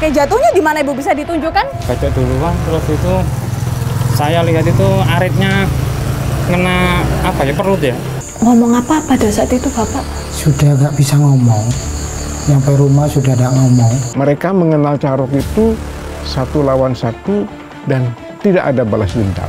Oke, jatuhnya di mana Ibu, bisa ditunjukkan? Becek duluan, terus itu saya lihat itu aritnya kena apa ya, perut ya. Ngomong apa pada saat itu Bapak? Sudah nggak bisa ngomong, nyampe rumah sudah tidak ngomong. Mereka mengenal Carok itu satu lawan satu dan tidak ada balas dendam.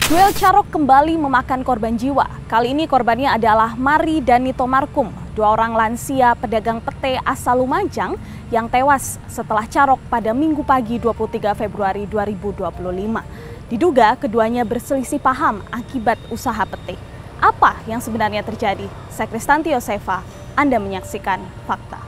Duel Carok kembali memakan korban jiwa. Kali ini korbannya adalah Mari dan Nito Markum, dua orang lansia pedagang pete asal Lumajang yang tewas setelah Carok pada Minggu pagi 23 Februari 2025. Diduga keduanya berselisih paham akibat usaha pete. Apa yang sebenarnya terjadi? Saya Kristanti Yosefa, Anda menyaksikan Fakta.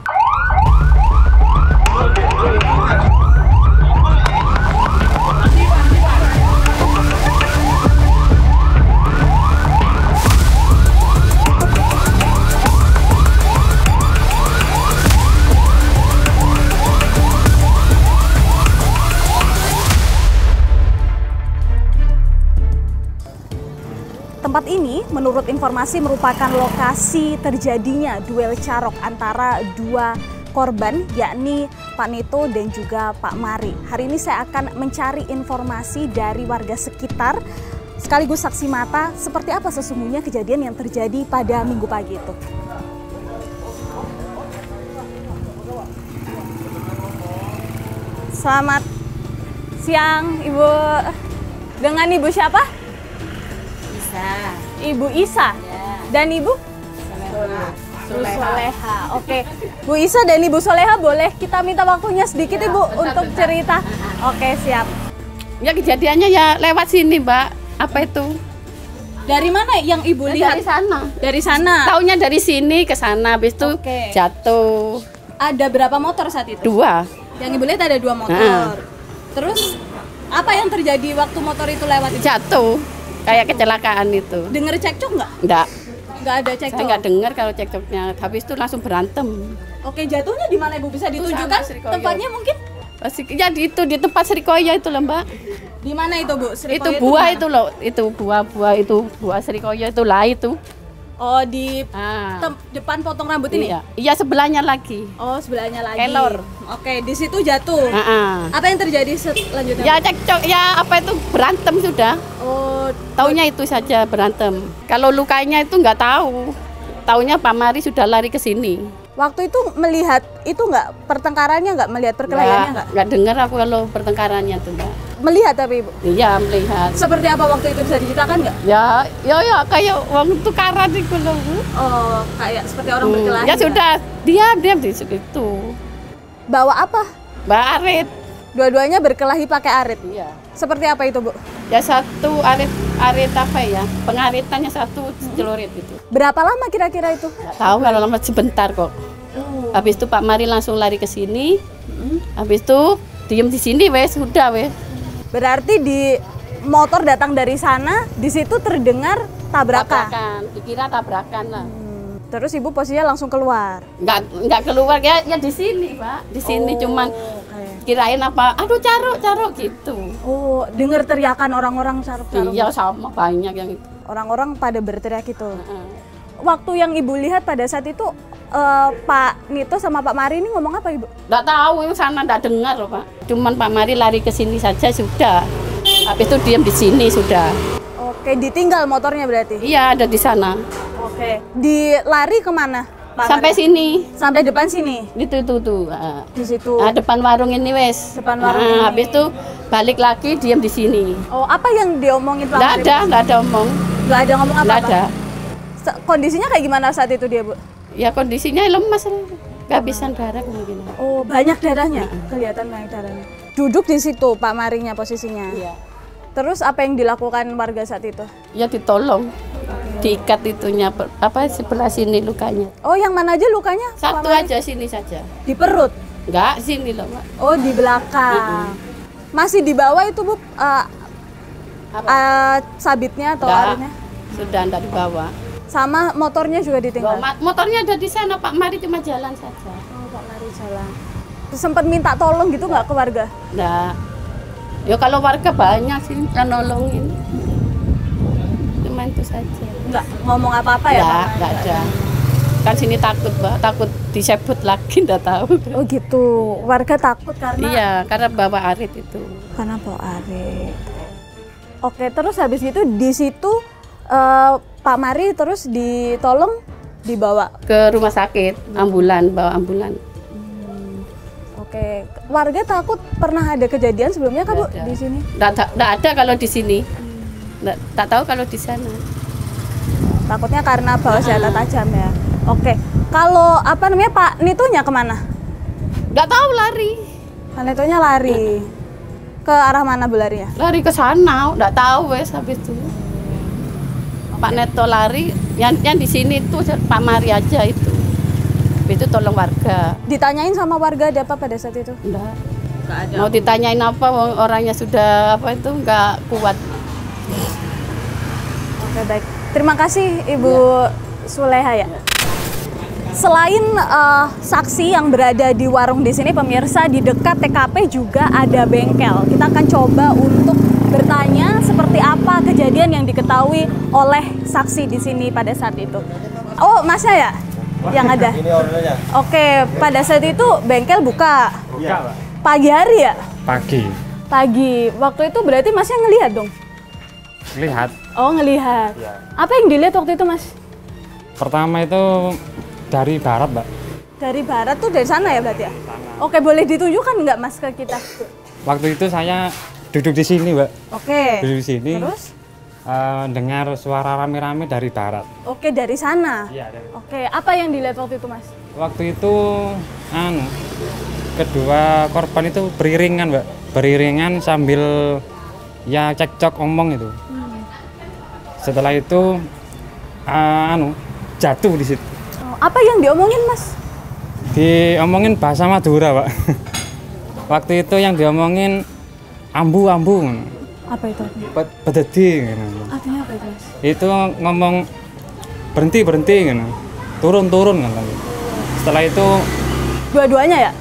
Tempat ini menurut informasi merupakan lokasi terjadinya duel Carok antara dua korban, yakni Pak Nito dan juga Pak Mari. Hari ini saya akan mencari informasi dari warga sekitar sekaligus saksi mata seperti apa sesungguhnya kejadian yang terjadi pada Minggu pagi itu. Selamat siang Ibu. Dengan Ibu siapa? Ibu Isa ya. Dan Ibu Soleha. Oke, Bu Isa dan Ibu Soleha, boleh kita minta waktunya sedikit ya, Ibu untuk cerita. Oke, siap. Ya kejadiannya ya lewat sini, Mbak. Apa itu? Dari mana yang Ibu lihat? Dari sana. Dari sana. Taunya dari sini ke sana, habis itu jatuh. Ada berapa motor saat itu? 2. Yang Ibu lihat ada 2 motor. Terus apa yang terjadi waktu motor itu lewat itu? Jatuh. Kayak kecelakaan itu. Dengar cekcok nggak? Enggak. Nggak ada cekcok? Saya nggak dengar kalau cekcoknya. Habis itu langsung berantem. Oke, jatuhnya di mana Ibu, bisa ditunjukkan tempatnya mungkin? Ya di tempat Srikoyo itu loh, Mbak. Di mana itu, Bu? Srikoyo itu buah itu loh, itu buah itu buah Srikoyo itu lah itu. Oh, di depan potong rambut ini? Iya, sebelahnya lagi. Oh, sebelahnya lagi. Kelor. Oke, di situ jatuh. Apa yang terjadi selanjutnya? Ya cekcok, ya apa itu berantem sudah. Oh, taunya itu saja berantem. Kalau lukanya itu nggak tahu. Taunya Pak Mari sudah lari ke sini. Waktu itu melihat itu nggak pertengkarannya, nggak melihat perkelahiannya nggak? Nggak dengar aku kalau pertengkarannya tuh, Mbak. Melihat tapi Ibu? Iya, melihat. Seperti apa waktu itu, bisa diceritakan nggak? Ya kayak waktu tukaran itu loh, Bu. Oh, kayak seperti orang berkelahi. Ya sudah, diam di situ. Bawa apa? Bawa arit. Dua-duanya berkelahi pakai arit? Iya. Seperti apa itu, Bu? Ya satu arit apa ya? Pengaritannya satu celurit itu. Berapa lama kira-kira itu? Nggak tahu, kalau lama sebentar kok. Habis itu Pak Mari langsung lari ke sini. Habis itu diem di sini wes, sudah wes. Berarti di motor datang dari sana, di situ terdengar tabrakan. Dikira tabrakan lah. Terus Ibu posisinya langsung keluar? Nggak keluar ya di sini, Pak. Di sini cuman kirain apa? Aduh, Carok gitu. Oh, dengar teriakan orang-orang Carok. Iya, sama banyak yang itu. Orang-orang pada berteriak itu. Waktu yang Ibu lihat pada saat itu Pak Nito sama Pak Mari ini ngomong apa, Ibu? Nggak tahu, yang sana nggak dengar loh, Pak. Cuman Pak Mari lari ke sini saja sudah. Habis itu diam di sini sudah. Oke, ditinggal motornya berarti? Iya, ada di sana. Oke, dilari kemana? Pak sampai Mari? Sini. Sampai depan sini? Itu tuh. Di situ. Depan warung ini wes. Depan warung ini. Habis itu balik lagi diam di sini. Oh, apa yang diomongin Pak Mari? Nggak ada omong. Nggak ada ngomong apa-apa? Nggak ada. Kondisinya kayak gimana saat itu dia, Bu? Ya kondisinya lemas, kehabisan darah kemungkinan. Oh, banyak darahnya? Kelihatan banyak darahnya. Duduk di situ Pak Marinya posisinya? Iya. Terus apa yang dilakukan warga saat itu? Ya ditolong, diikat itunya, sebelah sini lukanya. Oh, yang mana aja lukanya? Satu aja, sini saja. Di perut? Enggak, sini loh, Pak. Oh, di belakang. Masih di bawah itu, Bu, sabitnya atau Nggak, aritnya? sudah nggak dibawa. Sama motornya juga ditinggal? Motornya ada di sana, Pak Mari cuma jalan saja. Oh, Pak Mari jalan. Sempat minta tolong gitu nggak ke warga? Nggak. Ya kalau warga banyak sih yang nolongin. Cuma itu saja. Nggak ngomong apa-apa ya? Pak Mari? Nggak ada. Kan sini takut, Mbak. Takut disebut lagi, nggak tahu. Oh gitu, warga takut karena? Iya, karena bawa arit itu. Karena bawa arit. Oke, terus habis itu di situ Pak Mari terus ditolong dibawa Ke rumah sakit, ambulan, bawa ambulan. Oke, warga takut pernah ada kejadian sebelumnya kah Bu Nggak ada. di sini? Nggak ada kalau di sini. Tak tahu kalau di sana. Takutnya karena bawa senjata tajam ya. Oke, kalau apa namanya Pak Nitonya kemana? Nggak tahu lari. Pak Nitonya lari ke arah mana Bu larinya? Lari ke sana, nggak tahu wes habis itu. Pak Neto lari, yang di sini tuh Pak Mari aja itu. Itu tolong warga. Ditanyain sama warga ada apa pada saat itu? Enggak. Mau ditanyain apa, orangnya sudah apa itu nggak kuat. Oke baik, terima kasih Ibu Suleha ya. Selain saksi yang berada di warung di sini, pemirsa di dekat TKP juga ada bengkel. Kita akan coba untuk bertanya seperti apa kejadian yang diketahui oleh saksi di sini pada saat itu. Oh, Masnya ya yang ada? Ini ordernya. Oke, pada saat itu bengkel buka. Buka, Pak. Pagi hari ya? Pagi. Pagi. Waktu itu berarti Masnya ngelihat dong? Lihat. Oh, ngelihat. Iya. Apa yang dilihat waktu itu, Mas? Pertama itu dari barat, Mbak. Dari barat tuh dari sana ya berarti ya? Oke, boleh ditunjukkan nggak Mas ke kita? Waktu itu saya duduk di sini, Mbak. Oke. Duduk di sini. Terus? Dengar suara rame-rame dari barat. Oke, dari sana. Iya, dari. Oke, apa yang dilihat waktu itu, Mas? Waktu itu kedua korban itu beriringan, Mbak. Beriringan sambil ya cekcok omong itu. Setelah itu jatuh di situ. Oh, apa yang diomongin, Mas? Diomongin bahasa Madura, Pak. Waktu itu yang diomongin ambu-ambu. Apa itu? Bededi. Artinya apa itu, Mas? Itu ngomong berhenti gitu. Turun kan. Setelah itu Dua-duanya ya?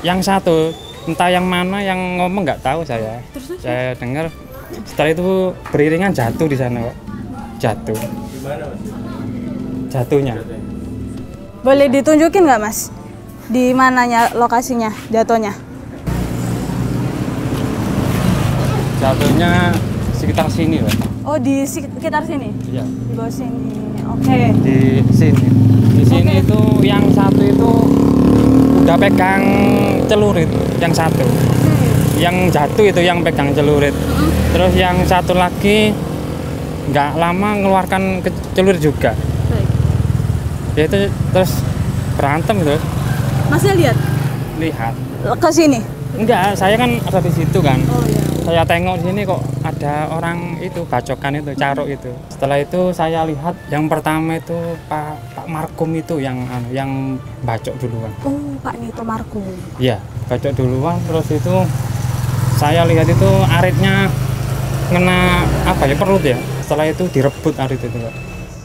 yang satu entah yang mana yang ngomong nggak tahu saya. Saya dengar setelah itu beriringan jatuh di sana, Pak. Jatuh. Jatuhnya. Boleh ditunjukin nggak, Mas? Di mananya lokasinya jatuhnya? Jatuhnya sekitar sini, Pak. Oh, di sekitar sini? Iya. Di bawah sini. Oke. Di sini. Di sini itu yang satu itu udah pegang celurit, yang satu. Yang jatuh itu yang pegang celurit. Terus yang satu lagi nggak lama mengeluarkan celurit juga. Baik. Ya itu terus berantem gitu. Masnya lihat Lihat. ke sini? Enggak, saya kan ada di situ kan. Oh iya. Saya tengok di sini kok ada orang itu bacokan itu, caruk itu. Setelah itu saya lihat yang pertama itu Pak Markum itu yang bacok duluan. Oh, Pak Nito Markum. Iya, bacok duluan. Terus itu saya lihat itu aritnya ngena apa ya, perut ya. Setelah itu direbut arit itu, Pak.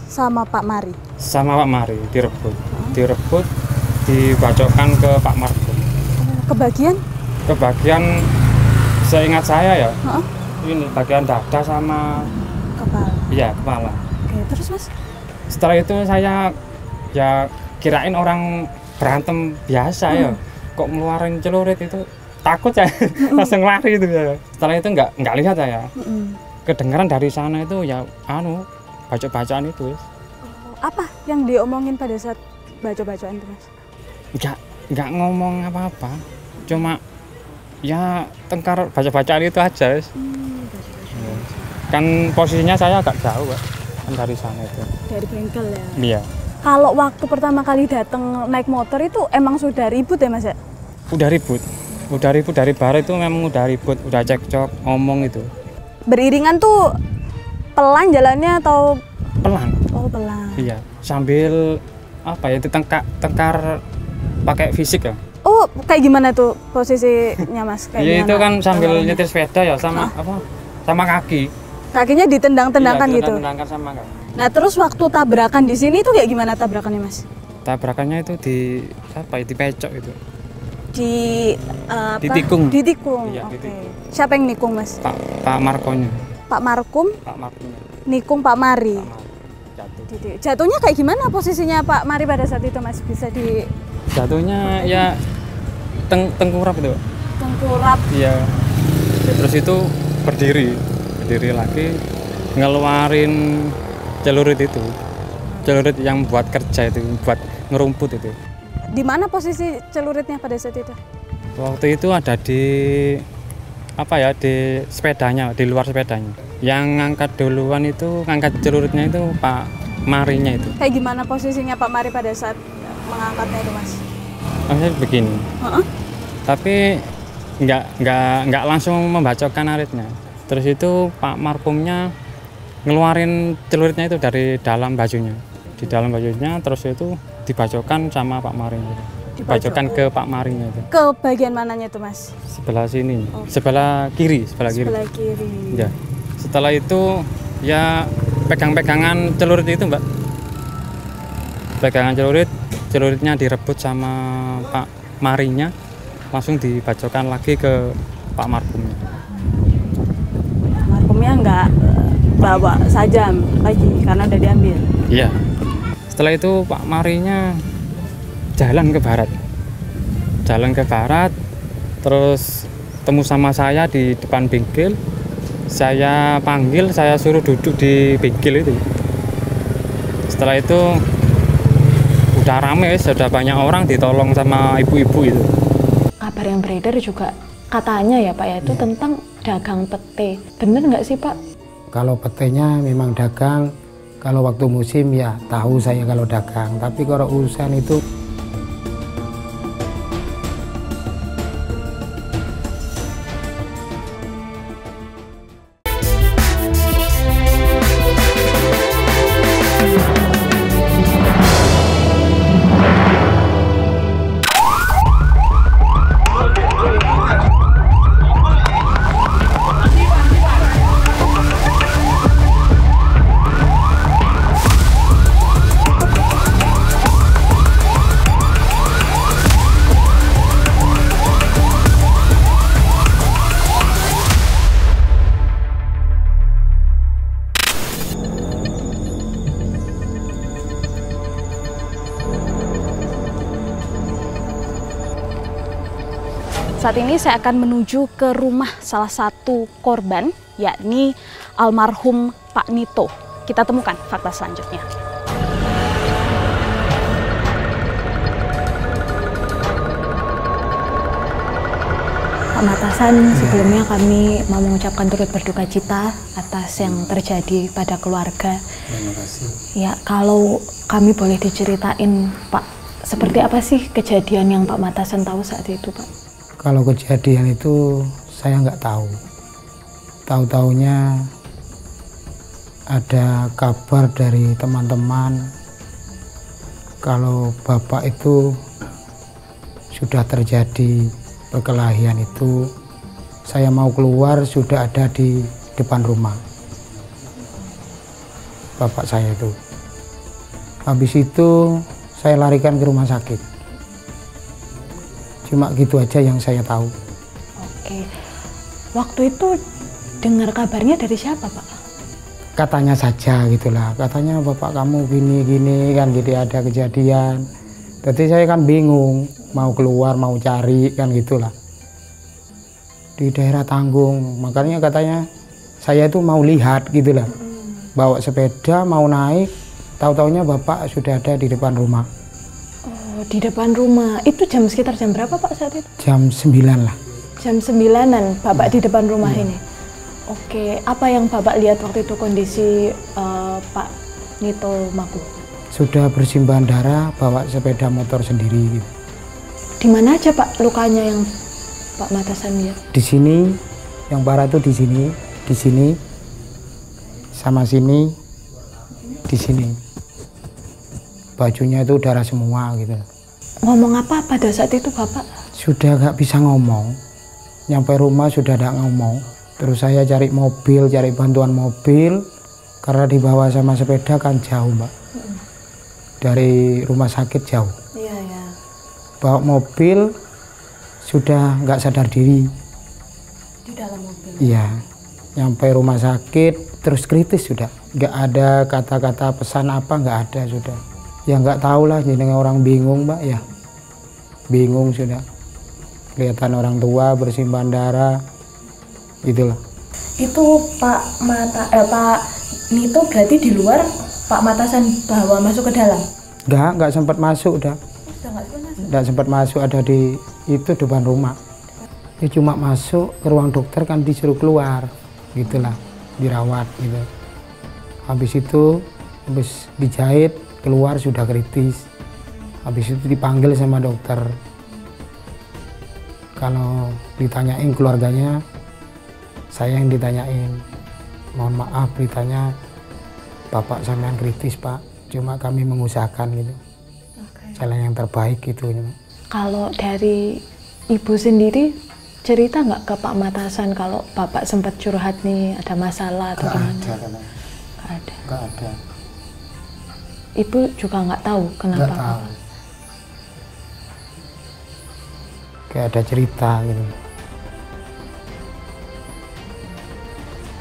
Sama Pak Mari. Sama Pak Mari direbut. Direbut, dibacokkan ke Pak Markum. Kebagian? Kebagian seingat saya ya, Heeh. ini bagian dada sama Kepala. iya kepala. Oke, terus Mas? Setelah itu saya ya kirain orang berantem biasa ya, kok ngeluarin celurit itu takut saya langsung lari itu ya. Setelah itu nggak lihat saya, kedengaran dari sana itu ya bacaan itu. Apa yang diomongin pada saat baca-bacaan itu, Mas? Nggak ngomong apa-apa, cuma ya tengkar baca-bacaan itu aja. Kan posisinya saya agak jauh, Pak, kan dari sana itu. Dari bengkel ya? Iya. Kalau waktu pertama kali datang naik motor itu emang sudah ribut ya, Mas ya? Udah ribut dari barat itu memang udah ribut, udah cekcok, ngomong itu. Beriringan tuh pelan jalannya atau? Pelan. Oh, pelan. Iya, sambil apa ya, tengkar pakai fisik ya. Oh, kayak gimana tuh posisinya, Mas? Kayak Iya, itu gimana? kan sambil Tawarannya? nyetir sepeda ya sama apa? Sama kaki. Kakinya ditendang-tendangkan Iya, gitu. ditendangkan sama kak. Nah, terus waktu tabrakan di sini itu kayak gimana tabrakannya, Mas? Tabrakannya itu di apa? Dipecok itu. Di apa? Ditikung. Ditikung. Iya, Oke. ditikung. Siapa yang nikung, Mas? Pak Markonya. Pak Markum Pak Markonya. nikung Pak Mari. Pak Mari. Jatuh. Jatuhnya kayak gimana posisinya Pak Mari pada saat itu, Mas? Bisa di Jatuhnya ya tengkurap itu. tengkurap. Iya. Terus itu berdiri lagi ngeluarin celurit itu. Celurit yang buat kerja itu, buat ngerumput itu. Di mana posisi celuritnya pada saat itu? Waktu itu ada di apa ya, di sepedanya, di luar sepedanya. Yang ngangkat duluan itu, ngangkat celuritnya itu Pak Marinya itu. Kayak gimana posisinya Pak Mari pada saat mengangkatnya itu, Mas? Maksudnya begini. Tapi nggak langsung membacokkan aritnya. Terus itu Pak Markumnya ngeluarin celuritnya itu dari dalam bajunya. Di dalam bajunya, terus itu dibacokkan sama Pak Marinya. Dibacokkan ke Pak Marinya itu. Ke bagian mananya itu, Mas? Sebelah sini, sebelah kiri. Sebelah kiri. Ya. Setelah itu ya pegang-pegangan celurit itu, Mbak. Pegangan celuritnya direbut sama Pak Marinya, langsung dibacokkan lagi ke Pak Markumnya. Markumnya nggak bawa sajam lagi karena udah diambil. Iya. Setelah itu Pak Marinya jalan ke barat, terus temu sama saya di depan bengkel. Saya panggil, saya suruh duduk di bengkel itu. Setelah itu udah rame, sudah banyak orang ditolong sama ibu-ibu itu. Kabar yang beredar juga katanya ya Pak ya, itu tentang dagang pete. Bener nggak sih Pak? Kalau petenya memang dagang, kalau waktu musim ya tahu saya kalau dagang. Tapi kalau urusan itu Saat ini saya akan menuju ke rumah salah satu korban, yakni almarhum Pak Nito. Kita temukan fakta selanjutnya. Pak Matasan, sebelumnya kami mau mengucapkan turut berduka cita atas yang terjadi pada keluarga. terima kasih. Ya, kalau kami boleh diceritain Pak, seperti apa sih kejadian yang Pak Matasan tahu saat itu Pak? Kalau kejadian itu saya nggak tahu. Tahu-taunya ada kabar dari teman-teman kalau bapak itu sudah terjadi perkelahian itu. Saya mau keluar, sudah ada di depan rumah bapak saya itu. Habis itu saya larikan ke rumah sakit. Cuma gitu aja yang saya tahu. Oke, waktu itu dengar kabarnya dari siapa Pak? Katanya saja gitulah, katanya bapak kamu gini-gini kan, jadi ada kejadian. Jadi saya kan bingung, mau keluar mau cari kan gitulah. Di daerah Tanggung, makanya katanya saya itu mau lihat gitulah. Bawa sepeda mau naik, tahu-taunya bapak sudah ada di depan rumah. Oh, di depan rumah. Itu sekitar jam berapa Pak saat itu? Jam 9 lah. Jam 9-an Bapak di depan rumah ini. Oke, apa yang Bapak lihat waktu itu kondisi Pak Nito Maku? Sudah bersimbah darah, bawa sepeda motor sendiri gitu. Di mana aja Pak lukanya yang Pak Matasan lihat? Di sini, yang parah itu di sini, sama sini, di sini. Bajunya itu darah semua gitu. Ngomong apa pada saat itu Bapak? Sudah nggak bisa ngomong, nyampe rumah sudah tidak ngomong. Terus saya cari mobil, cari bantuan mobil, karena dibawa sama sepeda kan jauh Mbak. Dari rumah sakit jauh. Iya, ya. Bawa mobil, sudah nggak sadar diri. Di dalam mobil. Iya, nyampe rumah sakit, terus kritis sudah. Nggak ada kata-kata pesan apa, nggak ada sudah. Ya nggak tahu lah, jadi orang bingung Mbak ya. Bingung sudah. Kelihatan orang tua bersimbah darah, gitulah. Itu Pak Nito berarti di luar, Pak Matasan bawa masuk ke dalam? Nggak sempat masuk udah. Nggak sempat masuk, ada di itu depan rumah. Ya cuma masuk ke ruang dokter kan disuruh keluar, gitulah, dirawat gitu. Habis itu, habis dijahit, keluar sudah kritis. Habis itu dipanggil sama dokter. Kalau ditanyain keluarganya, saya yang ditanyain. Mohon maaf beritanya Bapak sampean kritis Pak, cuma kami mengusahakan gitu. Jalan yang terbaik gitu. Kalau dari Ibu sendiri cerita nggak ke Pak Matasan kalau Bapak sempat curhat nih ada masalah atau gimana? Nggak ada. Ibu juga nggak tahu kenapa? Nggak tahu. Kayak ada cerita gitu.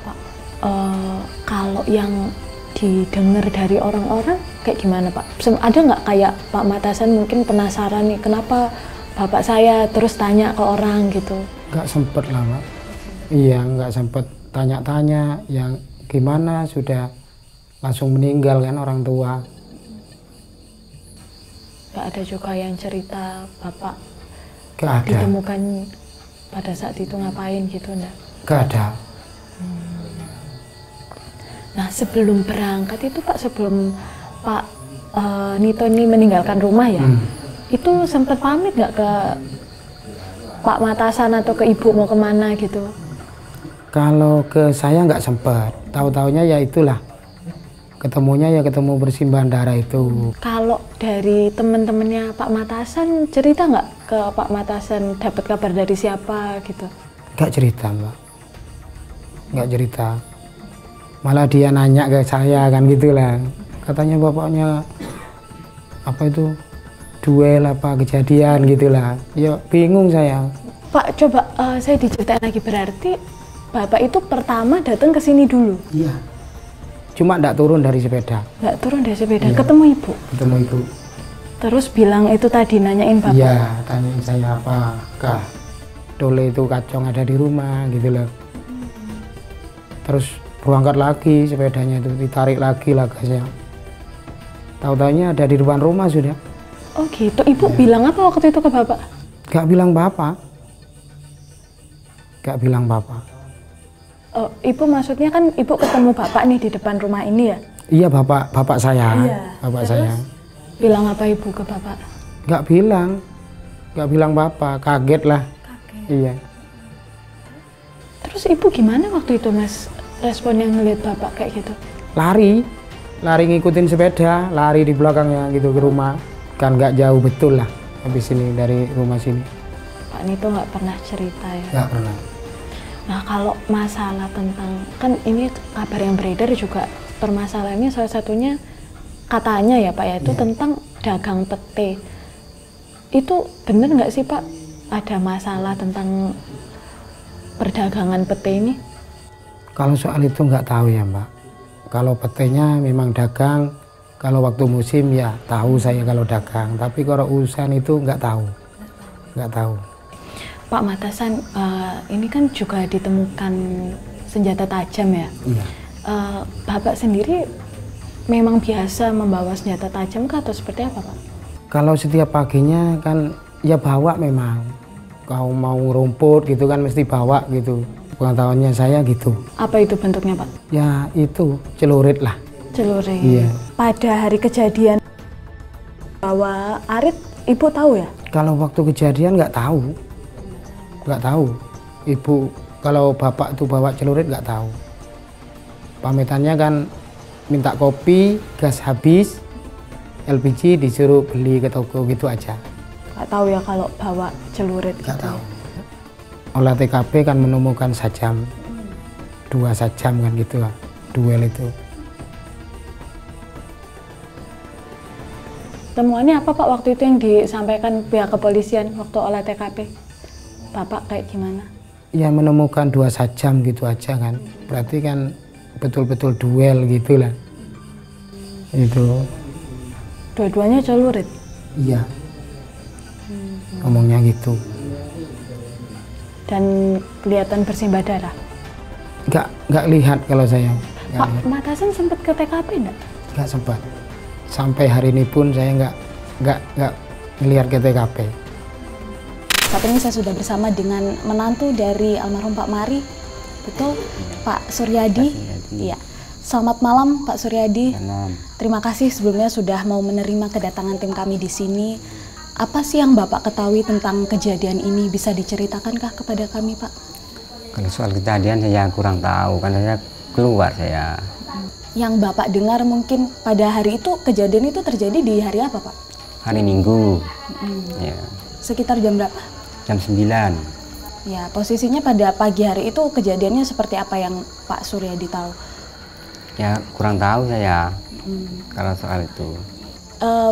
Pak, kalau yang didengar dari orang-orang kayak gimana Pak? Ada nggak kayak Pak Matasan mungkin penasaran nih kenapa bapak saya, terus tanya ke orang gitu? Nggak sempet lah Mbak. Iya, nggak sempet tanya-tanya yang gimana, sudah langsung meninggal kan orang tua. Nggak ada juga yang cerita bapak Nggak ada. ditemukan pada saat itu ngapain gitu enggak? Nggak ada. Nah sebelum berangkat itu Pak, sebelum Pak Nito ini meninggalkan rumah ya, itu sempat pamit nggak ke Pak Matasan atau ke Ibu mau kemana gitu? Kalau ke saya nggak sempet. Tahu-taunya ya itulah. Ketemunya ya ketemu bersimbah darah itu. Kalau dari teman-temannya Pak Matasan cerita nggak ke Pak Matasan dapat kabar dari siapa gitu? Nggak cerita Mbak. Nggak cerita. Malah dia nanya ke saya kan gitulah. Katanya bapaknya apa itu duel apa kejadian gitulah. Ya bingung saya. Pak coba saya diceritain lagi, berarti bapak itu pertama datang ke sini dulu? Iya. Cuma nggak turun dari sepeda. Nggak turun dari sepeda, Iya. ketemu Ibu? Ketemu Ibu. Terus bilang itu tadi, nanyain bapak? Iya, tanyain saya apa. Kah, dole itu kacang ada di rumah gitu loh. Terus berangkat lagi sepedanya itu, ditarik lagi lah gasnya. Tahu-taunya ada di depan rumah sudah. Oh gitu, Ibu bilang apa waktu itu ke bapak? Gak bilang bapak. Gak bilang bapak. Oh, Ibu maksudnya kan Ibu ketemu bapak nih di depan rumah ini ya? Iya bapak saya. Iya. Bapak Terus saya. bilang apa Ibu ke bapak? Gak bilang bapak, kaget lah. Kaget. Iya. Terus Ibu gimana waktu itu Mas respon yang ngeliat bapak kayak gitu? Lari ngikutin sepeda, lari di belakangnya gitu ke rumah. Kan nggak jauh betul lah habis ini dari rumah sini. Pak Nito nggak pernah cerita ya? Nggak pernah. Nah kalau masalah tentang, kan ini kabar yang beredar juga permasalahannya salah satunya katanya ya Pak ya, itu tentang dagang pete. Itu bener nggak sih Pak ada masalah tentang perdagangan pete ini? Kalau soal itu nggak tahu ya Mbak. Kalau petenya memang dagang, kalau waktu musim ya tahu saya kalau dagang. Tapi kalau urusan itu nggak tahu. Nggak tahu. Pak Matasan, ini kan juga ditemukan senjata tajam ya? Iya. Bapak sendiri memang biasa membawa senjata tajam kah atau seperti apa Pak? Kalau setiap paginya kan ya bawa memang. Kau mau rumput gitu kan mesti bawa gitu. Pengetahuannya saya gitu. Apa itu bentuknya Pak? Ya itu celurit lah. Celurit. Iya. Pada hari kejadian bawa arit, Ibu tahu ya? Kalau waktu kejadian nggak tahu. Nggak tahu. Ibu kalau bapak tuh bawa celurit nggak tahu. Pamitannya kan minta kopi, gas habis, LPG disuruh beli ke toko gitu aja. Nggak tahu ya kalau bawa celurit Nggak gitu. tahu. Olah TKP kan menemukan sajam. 2 jam kan gitu lah, duel itu. Temuannya apa Pak waktu itu yang disampaikan pihak kepolisian waktu olah TKP? Bapak kayak gimana? Ya menemukan 2 jam gitu aja kan, berarti kan betul-betul duel gitu lah. Itu. Dua-duanya celurit? Iya. Ngomongnya gitu. Dan kelihatan bersimbah darah? Nggak lihat kalau saya. Pak Matasan sempat ke TKP enggak? Nggak sempat. Sampai hari ini pun saya nggak ngelihat ke TKP. Saat ini saya sudah bersama dengan menantu dari almarhum Pak Mari, betul, Pak Suryadi. Iya. Selamat malam Pak Suryadi. Terima kasih sebelumnya sudah mau menerima kedatangan tim kami di sini. Apa sih yang Bapak ketahui tentang kejadian ini? Bisa diceritakankah kepada kami, Pak? Kalau soal kejadian saya kurang tahu, karena saya keluar saya. Yang Bapak dengar mungkin pada hari itu, kejadian itu terjadi di hari apa, Pak? Hari Minggu. Ya. Sekitar jam berapa? Jam 9. Ya, posisinya pada pagi hari itu kejadiannya seperti apa yang Pak Suryadi tahu? Ya kurang tahu saya kalau soal itu.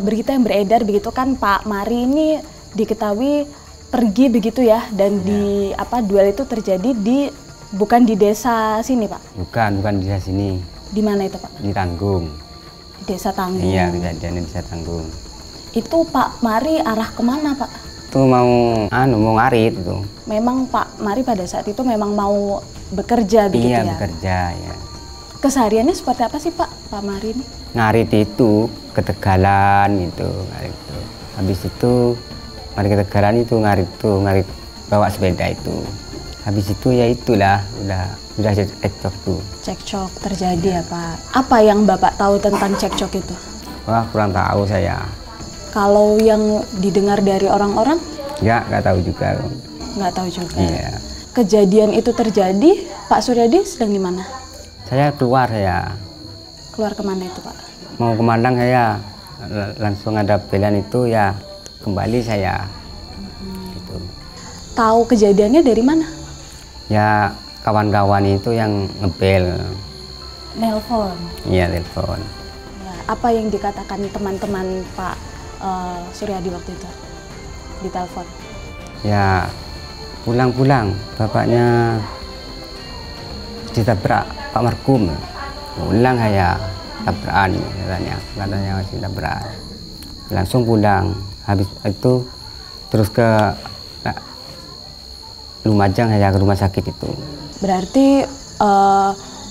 Berita yang beredar begitu kan Pak Mari ini diketahui pergi begitu ya, dan di duel itu terjadi bukan di desa sini, Pak? Bukan di desa sini. Di mana itu, Pak? Di Tanggung. Desa Tanggung. Iya, kejadiannya di desa Tanggung. Itu Pak Mari arah kemana, Pak? Itu mau ngarit itu. Memang Pak Mari pada saat itu memang mau bekerja begitu ya? Iya, bekerja ya. Kesehariannya seperti apa sih Pak Mari ini? Ngarit itu ke Tegalan gitu, ngarit itu. Habis itu mari ke Tegalan itu ngarit bawa sepeda itu. Habis itu ya itulah udah cekcok tuh. Cekcok terjadi ya Pak. Apa yang Bapak tahu tentang cekcok itu? Wah, kurang tahu saya. Kalau yang didengar dari orang-orang? Nggak tahu juga. Nggak tahu juga. Iya. Kejadian itu terjadi, Pak Suryadi sedang di mana? Saya keluar saya. Keluar kemana itu Pak? Mau kemandang saya, langsung ada pilihan itu ya kembali saya. Gitu. Tahu kejadiannya dari mana? Ya kawan-kawan itu yang ngebel. Nelpon. Iya, telepon. Ya, apa yang dikatakan teman-teman Pak Suryadi waktu itu di telepon? Ya pulang-pulang bapaknya ditabrak Pak Markum. Pulang saya tabrakan katanya masih tabrak. Langsung pulang. Habis itu terus ke Lumajang saya, ke rumah sakit itu. Berarti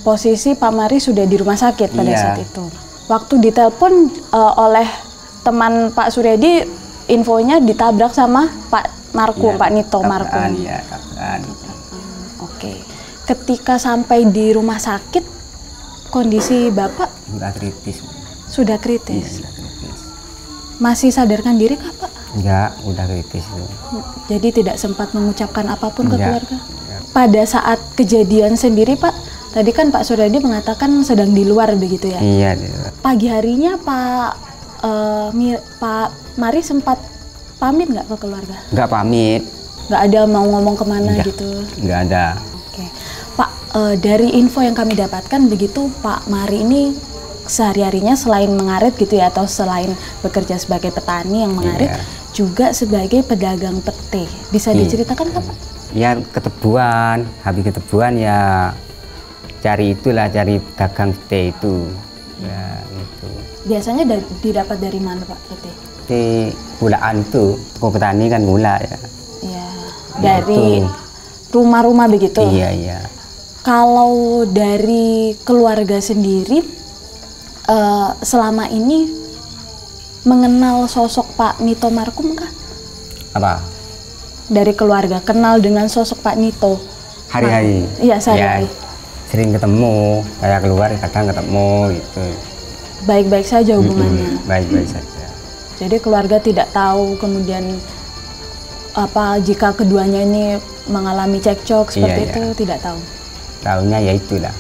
posisi Pak Mari sudah di rumah sakit pada saat itu. Waktu ditelepon oleh teman Pak Suryadi, infonya ditabrak sama Pak Markum, Pak Nito Markum. Iya, tabrakan. Oke. Ketika sampai di rumah sakit, kondisi Bapak Sudah kritis. sudah kritis. Iya, sudah kritis. Masih sadarkan diri kah Pak? Enggak, udah kritis itu. Jadi tidak sempat mengucapkan apapun ke Enggak. keluarga? Pada saat kejadian sendiri Pak, tadi kan Pak Suryadi mengatakan sedang di luar begitu ya? Iya. Pagi harinya Pak Mari sempat pamit nggak ke keluarga? Enggak pamit. Nggak ada mau ngomong kemana Enggak. gitu? Enggak ada. Oke, Pak, dari info yang kami dapatkan begitu Pak Mari ini sehari-harinya selain mengarit gitu ya, atau selain bekerja sebagai petani yang mengarit, juga sebagai pedagang pete. Bisa diceritakan Pak? Ya ketebuan, habis ketebuan ya cari dagang pete itu. Ya gitu. Biasanya didapat dari mana Pak pete? Di gulaan itu, toko petani kan gula ya. Ya, dari rumah-rumah begitu? Iya. Kalau dari keluarga sendiri, selama ini mengenal sosok Pak Nito Markum kah? Apa? Dari keluarga, kenal dengan sosok Pak Nito? Hari-hari? Iya, sehari-hari. Ya, sering ketemu, kayak keluar kadang ketemu gitu. Baik-baik saja hubungannya? Baik-baik saja. Jadi keluarga tidak tahu kemudian jika keduanya ini mengalami cekcok seperti itu, tidak tahu? Tahunya ya itulah.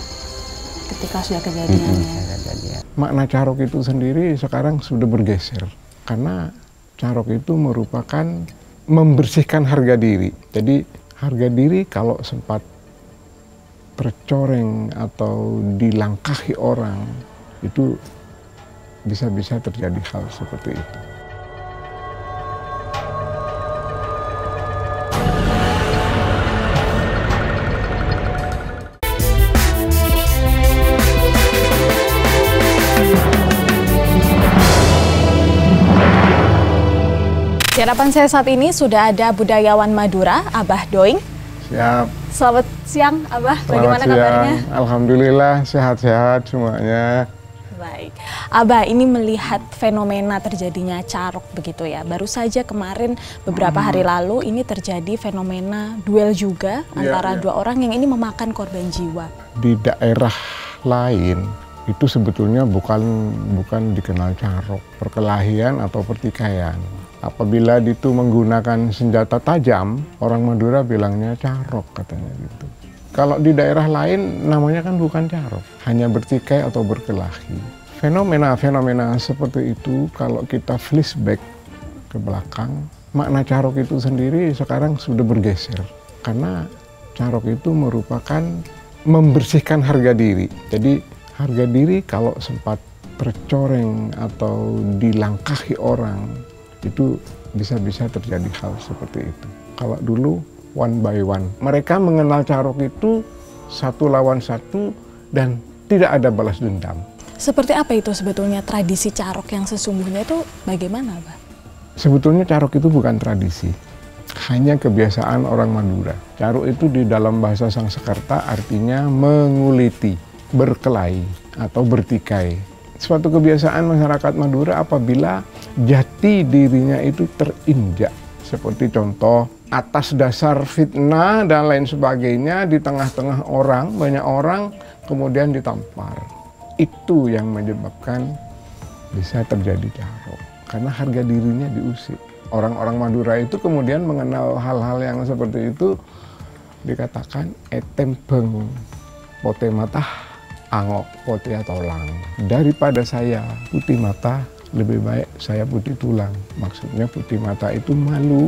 Ketika sudah kejadian ya. Makna carok itu sendiri sekarang sudah bergeser, karena carok itu merupakan membersihkan harga diri. Jadi harga diri kalau sempat tercoreng atau dilangkahi orang, itu bisa-bisa terjadi hal seperti itu. Di hadapan saya saat ini sudah ada budayawan Madura, Abah Doing. Siap. Selamat siang, Abah. Selamat Bagaimana siang. kabarnya? Alhamdulillah sehat-sehat semuanya. Baik. Abah, ini melihat fenomena terjadinya carok begitu ya. Baru saja kemarin beberapa hari lalu ini terjadi fenomena duel juga antara dua orang yang ini memakan korban jiwa. Di daerah lain itu sebetulnya bukan dikenal carok, perkelahian atau pertikaian. Apabila itu menggunakan senjata tajam, orang Madura bilangnya carok katanya gitu. Kalau di daerah lain namanya kan bukan carok, hanya bertikai atau berkelahi. Fenomena-fenomena seperti itu kalau kita flashback ke belakang, makna carok itu sendiri sekarang sudah bergeser. Karena carok itu merupakan membersihkan harga diri. Jadi harga diri kalau sempat tercoreng atau dilangkahi orang, itu bisa-bisa terjadi hal seperti itu. Kalau dulu one by one, mereka mengenal carok itu satu lawan satu dan tidak ada balas dendam. Seperti apa itu sebetulnya tradisi carok yang sesungguhnya itu bagaimana, Pak? Sebetulnya carok itu bukan tradisi, hanya kebiasaan orang Madura. Carok itu di dalam bahasa Sangsekerta artinya menguliti, berkelahi atau bertikai. Suatu kebiasaan masyarakat Madura apabila jati dirinya itu terinjak. Seperti contoh, atas dasar fitnah dan lain sebagainya di tengah-tengah orang, banyak orang kemudian ditampar. Itu yang menyebabkan bisa terjadi carok. Karena harga dirinya diusik. Orang-orang Madura itu kemudian mengenal hal-hal yang seperti itu, dikatakan etempeng pote matah angok pote tolang. Daripada saya putih mata, lebih baik saya putih tulang. Maksudnya putih mata itu malu,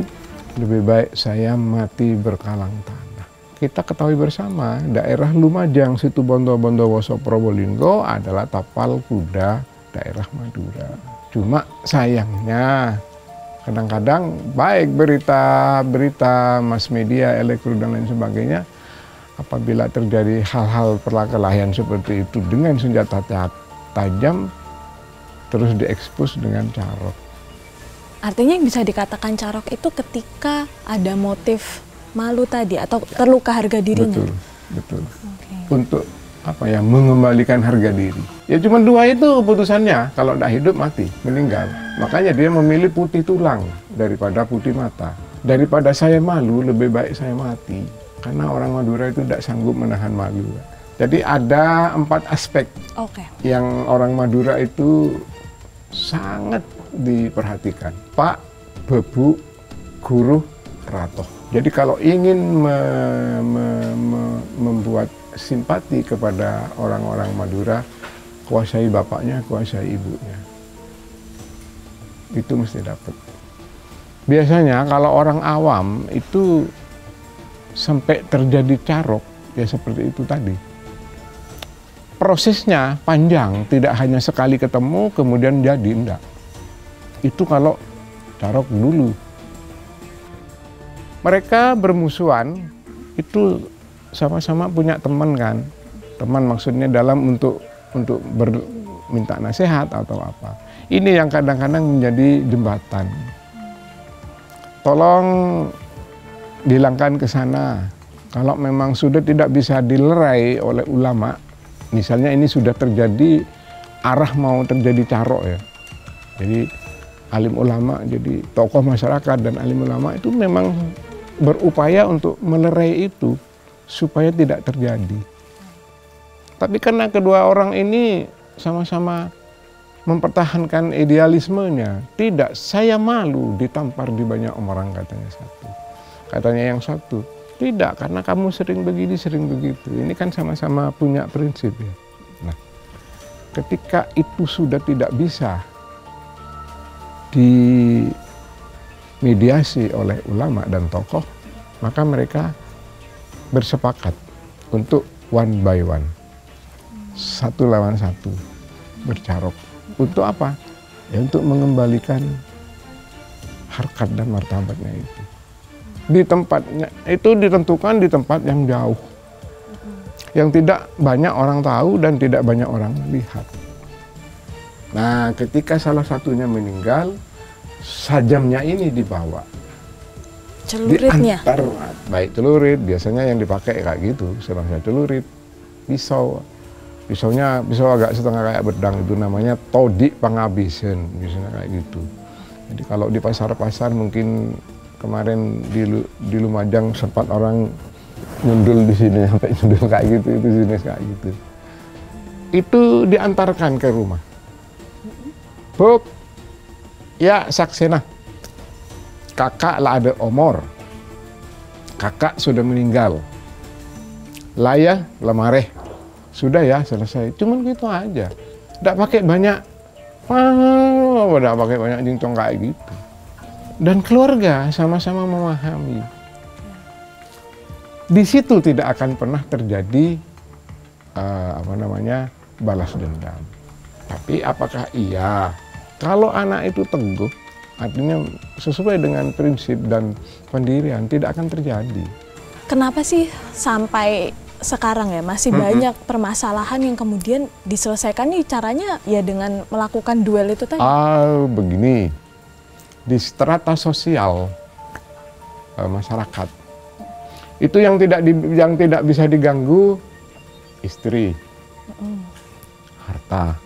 lebih baik saya mati berkalang tanah. Kita ketahui bersama, daerah Lumajang, Situbondo, Bondowoso, Probolinggo adalah tapal kuda daerah Madura. Cuma sayangnya, kadang-kadang baik berita mass media, elektronik dan lain sebagainya, apabila terjadi hal-hal perkelahian seperti itu dengan senjata tajam, terus diekspos dengan carok. Artinya yang bisa dikatakan carok itu ketika ada motif malu tadi atau terluka harga dirinya. Betul. Okay. Untuk mengembalikan harga diri. Ya cuma dua itu keputusannya. Kalau tidak hidup mati, meninggal. Makanya dia memilih putih tulang daripada putih mata. Daripada saya malu, lebih baik saya mati. Karena orang Madura itu tidak sanggup menahan malu. Jadi ada 4 aspek yang orang Madura itu sangat diperhatikan. Pak, Bebu, Guru, Ratoh. Jadi kalau ingin membuat simpati kepada orang-orang Madura, kuasai bapaknya, kuasai ibunya. Itu mesti dapat. Biasanya kalau orang awam itu sampai terjadi carok, ya seperti itu tadi. Prosesnya panjang, tidak hanya sekali ketemu kemudian jadi, enggak. Itu kalau carok dulu. Mereka bermusuhan, itu sama-sama punya teman kan. Teman maksudnya dalam untuk minta nasihat atau apa. Ini yang kadang-kadang menjadi jembatan. Tolong dihilangkan ke sana. Kalau memang sudah tidak bisa dilerai oleh ulama, misalnya ini sudah terjadi arah mau terjadi carok ya. Jadi alim ulama, jadi tokoh masyarakat dan alim ulama itu memang berupaya untuk melerai itu supaya tidak terjadi. Tapi karena kedua orang ini sama-sama mempertahankan idealismenya, tidak, saya malu ditampar di banyak orang, katanya satu. Katanya yang satu, tidak, karena kamu sering begini, sering begitu. Ini kan sama-sama punya prinsip ya. Nah, ketika itu sudah tidak bisa dimediasi oleh ulama dan tokoh, maka mereka bersepakat untuk one by one, satu lawan satu, bercarok. Untuk apa? Ya untuk mengembalikan harkat dan martabatnya itu. Di tempatnya itu ditentukan di tempat yang jauh, yang tidak banyak orang tahu dan tidak banyak orang lihat. Nah, ketika salah satunya meninggal, sajamnya ini dibawa. Celuritnya? Diantar, baik celurit, biasanya yang dipakai kayak gitu, serangnya celurit, pisau. Pisau agak setengah kayak pedang, itu namanya todik pangabisen, biasanya kayak gitu. Jadi kalau di pasar-pasar mungkin kemarin di Lumajang sempat orang nyundul di sini, sampai nyundul kayak gitu, itu jenis kayak gitu. Itu diantarkan ke rumah. Buk, ya saksena, kakak lah ada omor, kakak sudah meninggal, laya lemareh, sudah ya selesai, cuman gitu aja, tidak pakai banyak, tidak pakai banyak cincong kayak gitu. Dan keluarga sama-sama memahami. Di situ tidak akan pernah terjadi balas dendam. Tapi apakah iya kalau anak itu teguh, artinya sesuai dengan prinsip dan pendirian, tidak akan terjadi. Kenapa sih sampai sekarang ya masih banyak permasalahan yang kemudian diselesaikan nih caranya ya dengan melakukan duel itu tadi? Begini, di strata sosial masyarakat itu yang tidak bisa diganggu istri, harta,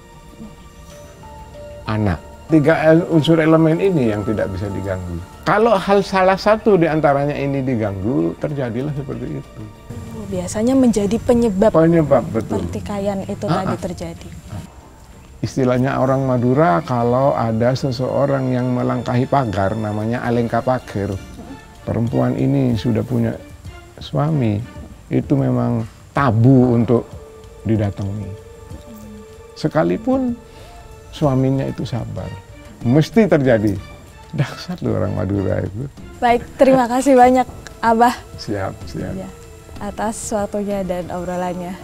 anak. 3 unsur elemen ini yang tidak bisa diganggu. Kalau hal salah satu di antaranya ini diganggu, terjadilah seperti itu. Biasanya menjadi penyebab betul. pertikaian itu tadi terjadi. Istilahnya orang Madura, kalau ada seseorang yang melangkahi pagar, namanya alengka pager. Perempuan ini sudah punya suami, itu memang tabu untuk didatangi. Sekalipun suaminya itu sabar, mesti terjadi. Dasar tuh orang Madura itu. Baik, terima kasih banyak Abah. Siap. Ya, atas waktunya dan obrolannya.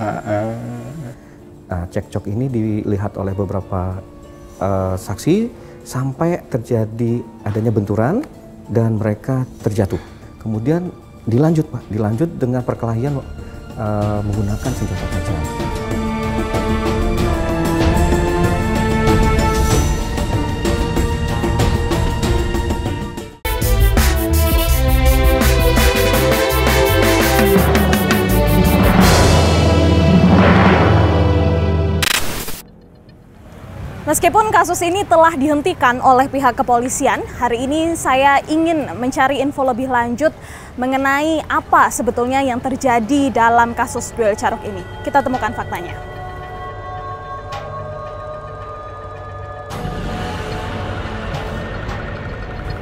Cekcok ini dilihat oleh beberapa saksi sampai terjadi adanya benturan dan mereka terjatuh. Kemudian dilanjut dengan perkelahian menggunakan senjata tajam. Meskipun kasus ini telah dihentikan oleh pihak kepolisian, hari ini saya ingin mencari info lebih lanjut mengenai apa sebetulnya yang terjadi dalam kasus duel carok ini. Kita temukan faktanya.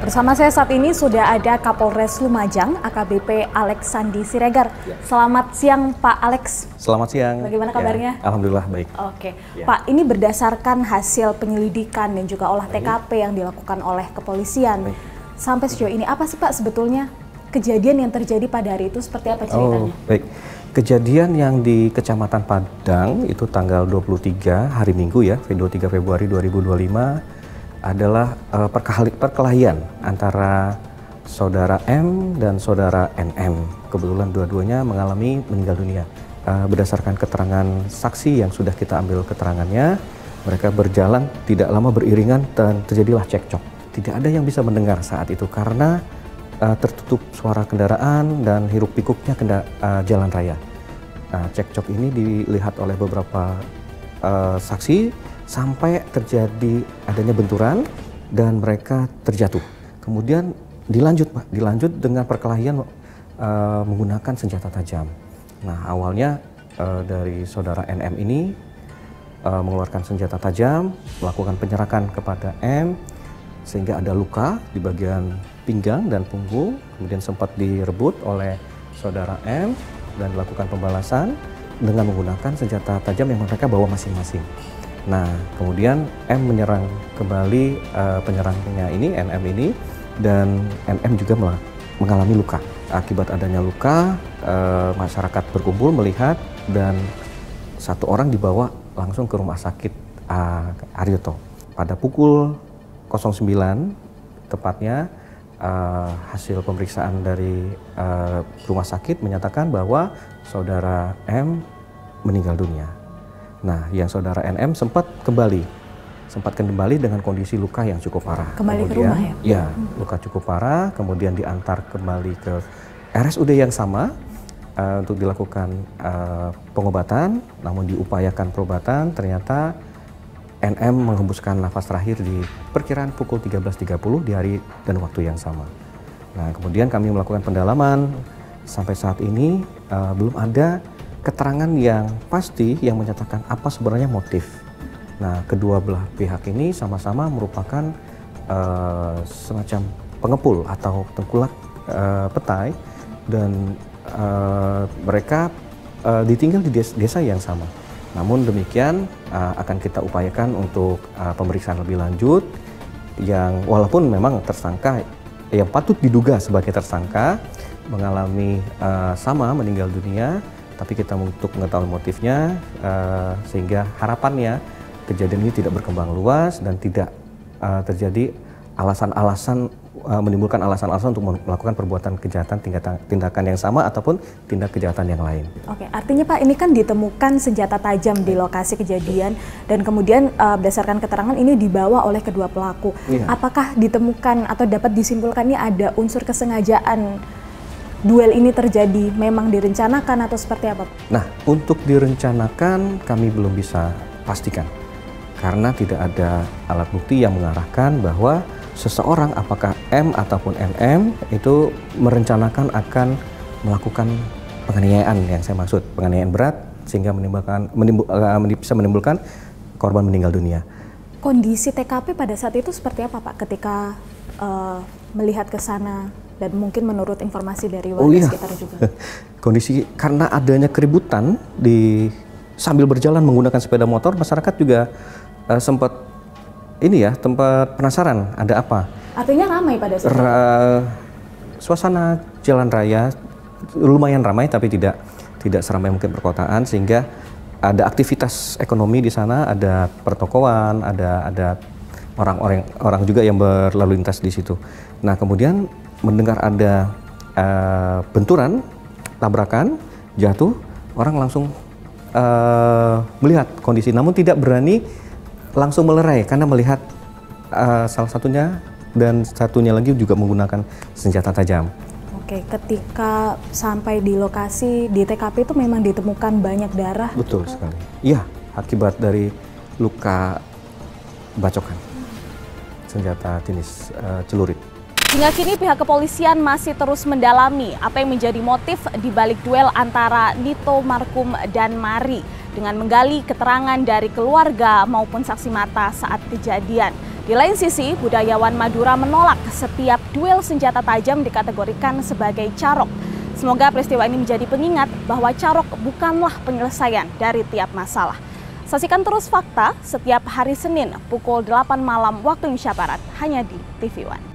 Bersama saya saat ini sudah ada Kapolres Lumajang, AKBP Alex Sandi Siregar. Selamat siang Pak Alex. Selamat siang. Bagaimana kabarnya? Ya, alhamdulillah baik. Oke, Pak, ini berdasarkan hasil penyelidikan dan juga olah TKP yang dilakukan oleh kepolisian. Sampai sejauh ini apa sih Pak sebetulnya kejadian yang terjadi pada hari itu, seperti apa ceritanya? Baik. Kejadian yang di Kecamatan Padang itu tanggal 23 hari Minggu ya, 23 Februari 2025 adalah perkelahian antara saudara M dan saudara NM. Kebetulan dua-duanya mengalami meninggal dunia. Berdasarkan keterangan saksi yang sudah kita ambil keterangannya, mereka berjalan tidak lama beriringan dan terjadilah cekcok. Tidak ada yang bisa mendengar saat itu karena tertutup suara kendaraan dan hiruk pikuknya jalan raya. Cekcok ini dilihat oleh beberapa saksi sampai terjadi adanya benturan dan mereka terjatuh. Kemudian dilanjut dengan perkelahian menggunakan senjata tajam. Nah, awalnya dari saudara NM ini mengeluarkan senjata tajam, melakukan penyerakan kepada M sehingga ada luka di bagian pinggang dan punggung. Kemudian sempat direbut oleh saudara M dan dilakukan pembalasan dengan menggunakan senjata tajam yang mereka bawa masing-masing. Nah, kemudian M menyerang kembali penyerangnya ini, NM ini, dan NM juga mengalami luka. Akibat adanya luka, masyarakat berkumpul melihat dan satu orang dibawa langsung ke rumah sakit Haryoto. Pada pukul 09 tepatnya hasil pemeriksaan dari rumah sakit menyatakan bahwa saudara M meninggal dunia. Nah, yang saudara NM sempat kembali dengan kondisi luka yang cukup parah. Kembali ke rumah ya? Ya, luka cukup parah, kemudian diantar kembali ke RSUD yang sama untuk dilakukan pengobatan, namun diupayakan perobatan, ternyata NM menghembuskan nafas terakhir di perkiraan pukul 13.30 di hari dan waktu yang sama. Nah, kemudian kami melakukan pendalaman, sampai saat ini belum ada keterangan yang pasti yang menyatakan apa sebenarnya motif. Nah, kedua belah pihak ini sama-sama merupakan semacam pengepul atau tengkulak petai dan mereka ditinggal di desa yang sama. Namun demikian akan kita upayakan untuk pemeriksaan lebih lanjut yang walaupun memang tersangka yang patut diduga sebagai tersangka mengalami sama meninggal dunia, tapi kita untuk mengetahui motifnya sehingga harapannya kejadian ini tidak berkembang luas dan tidak terjadi alasan-alasan menimbulkan alasan-alasan untuk melakukan perbuatan kejahatan tindakan yang sama ataupun tindak kejahatan yang lain. Oke, artinya Pak ini kan ditemukan senjata tajam di lokasi kejadian dan kemudian berdasarkan keterangan ini dibawa oleh kedua pelaku. Iya. Apakah ditemukan atau dapat disimpulkan ini ada unsur kesengajaan duel ini terjadi memang direncanakan atau seperti apa? Nah, untuk direncanakan kami belum bisa pastikan karena tidak ada alat bukti yang mengarahkan bahwa seseorang apakah M ataupun NM itu merencanakan akan melakukan penganiayaan yang saya maksud, penganiayaan berat sehingga bisa menimbulkan korban meninggal dunia. Kondisi TKP pada saat itu seperti apa Pak ketika melihat ke sana dan mungkin menurut informasi dari warga sekitar juga? Kondisi karena adanya keributan sambil berjalan menggunakan sepeda motor, masyarakat juga sempat tempat penasaran ada apa. Artinya ramai pada saat itu? Suasana jalan raya lumayan ramai tapi tidak seramai mungkin perkotaan sehingga ada aktivitas ekonomi di sana, ada pertokoan, ada orang juga yang berlalu lintas di situ. Nah, kemudian mendengar ada benturan, tabrakan, jatuh, orang langsung melihat kondisi namun tidak berani langsung melerai karena melihat salah satunya dan satunya lagi juga menggunakan senjata tajam. Oke, ketika sampai di lokasi di TKP itu memang ditemukan banyak darah. Betul sekali. Iya, akibat dari luka bacokan senjata jenis celurit. Hingga kini pihak kepolisian masih terus mendalami apa yang menjadi motif di balik duel antara Nito Markum dan Mari dengan menggali keterangan dari keluarga maupun saksi mata saat kejadian. Di lain sisi, budayawan Madura menolak setiap duel senjata tajam dikategorikan sebagai carok. Semoga peristiwa ini menjadi pengingat bahwa carok bukanlah penyelesaian dari tiap masalah. Saksikan terus Fakta setiap hari Senin pukul 8 malam waktu Indonesia Barat hanya di TV One.